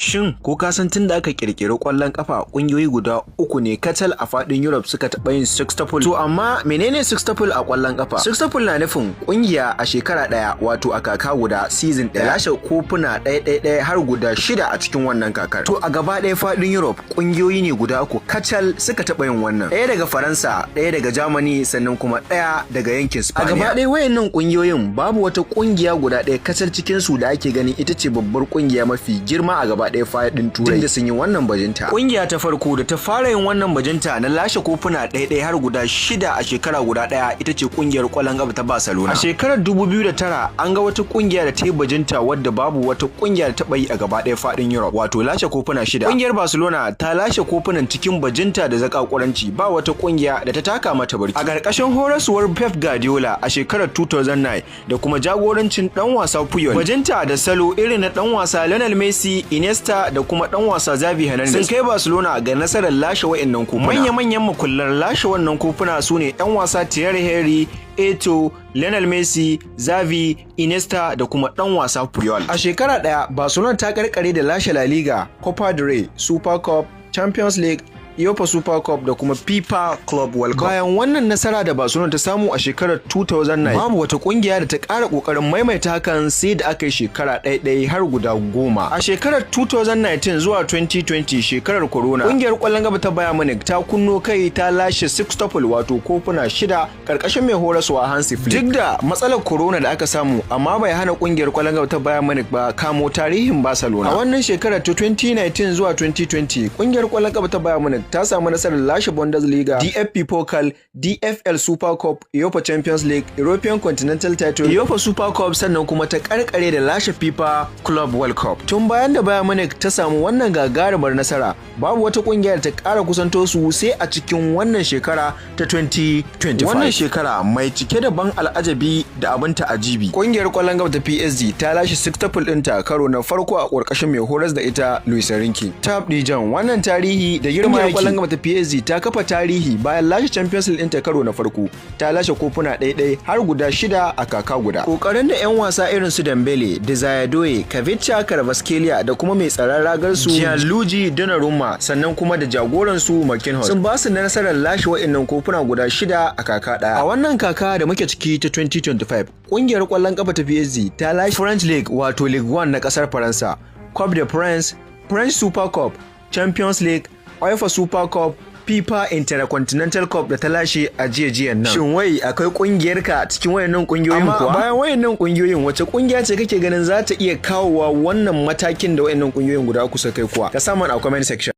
Shin ko ka san tun da aka kirkiri kwallon kafa kungiyoyi guda uku ne kacal a fadin Europe suka taɓa yin sextuple? To amma menene sextuple a kwallon kafa? Sextuple na nufin kungiya a shekara ɗaya wato a kaka guda season ɗaya lashe kofuna ɗaya har guda 6 a cikin wannan kakar. To a gaba ɗaya fadin Europe kungiyoyi ne guda uku kacal suka taɓa yin wannan. Ɗaya daga Faransa, ɗaya daga Germany sannan kuma ɗaya daga yankin Spain. A gaba ɗaya wayannan kungiyoyin babu wata kungiya guda ɗaya kacal cikin su da ake ganin ita ce babbar kungiya mafi girma a gaba ɗaya faɗin Turai da sun yi wannan bajinta. Kungiya ta farko da ta fara yin wannan bajinta na lashe kofuna ɗaya har guda 6 a shekara guda ɗaya ita ce kungiyar ƙwallon ƙafa ta Barcelona. A shekarar 2009 an ga wata kungiya da ta yi bajinta wadda babu wata kungiya da ta yi a gaba ɗaya faɗin Europe wato lashe kofuna 6. Kungiyar Barcelona ta lashe kofunan cikin bajinta da zakakuranci ba wata kungiya da ta taka mata birki. A ƙarƙashin horaswar Pep Guardiola a shekarar 2009 da kuma jagorancin ɗan wasa Puyol, bajinta da salo irin na ɗan wasa Lionel Messi, Iniesta da kuma dan wasa Xavi Hernandez sun kai Barcelona ga nasarar lashe wayannan kofuna. Manya-manyan makullan lashe wannan kofuna sune yan wasa Thierry Henry, Eto'o, Lionel Messi, Xavi, Iniesta da kuma dan wasa Puyol. A shekara daya Barcelona ta karkare da lashe La Liga, Copa del Rey, Super Cup, Champions League, UEFA Super Cup da kuma FIFA Club World Cup. Bayan wannan nasara da Barcelona ta samu a shekarar 2009, babu wata kungiya da ta ƙara ƙoƙarin maimaita hakan sai da aka yi shekara ɗaya har guda 10. A shekarar 2019 zuwa 2020 shekarar Corona, ƙungiyar ƙwallon gaba ta Bayern Munich ta kunno kai ta lashe sextuple wato kofuna 6 ƙarƙashin mai horaswa Hansi Flick. Duk da matsalar Corona da aka samu amma bai hana ƙungiyar ƙwallon gaba ta Bayern Munich ba kamo tarihin Barcelona. A wannan shekarar ta 2019 zuwa 2020 ƙungiyar ƙwallon gaba ta Bayern Munich ta samu nasarar lashe Bundesliga, DFB Pokal, DFL Super Cup, UEFA Champions League, European Continental Title, UEFA Super Cup sannan kuma ta karkare da lashe FIFA Club World Cup. Tun bayan da Bayern Munich ta samu wannan gagarumar nasara, babu wata kungiya da ta kara kusanto su sai a cikin wannan shekara ta 2025. Wannan shekara mai cike da ban al'ajabi da abin ta'ajibi. Kungiyar kwallon gaba ta PSG ta lashe sextuple ɗinta karo na farko a ƙarƙashin mai horas da ita Luis Enrique. Tab Dijan wannan tarihi da girma yake ta PSG ta kafa tarihi bayan lashe Champions League ɗinta karo na farko, ta lashe kofuna ɗaya har guda 6 a kaka guda. Kokarin da 'yan wasa irin su Dembele, Desire, Kvaratskhelia, Kvaratskhelia da kuma mai tsaron ragar su Gianluigi Donnarumma sannan kuma da jagoran su Marquinhos sun ba su nasarar lashe waɗannan kofuna guda 6 a kaka ɗaya. A wannan kaka da muke ciki ta 2025, ƙungiyar ƙwallon ƙafa ta PSG ta lashe French League wato Ligue 1 na ƙasar Faransa, Coupe de France, French Super Cup, Champions League, UEFA Super Cup, FIFA Intercontinental Cup da ta lashe a jiya nan. Shin wai akwai kungiyarka cikin wayannan kungiyoyin kuwa? Amma bayan wayannan kungiyoyin wace kungiya ce kake ganin za ta iya kawowa wannan matakin da wayannan kungiyoyin guda uku suka kai kuwa? Ka sa mana a comment section.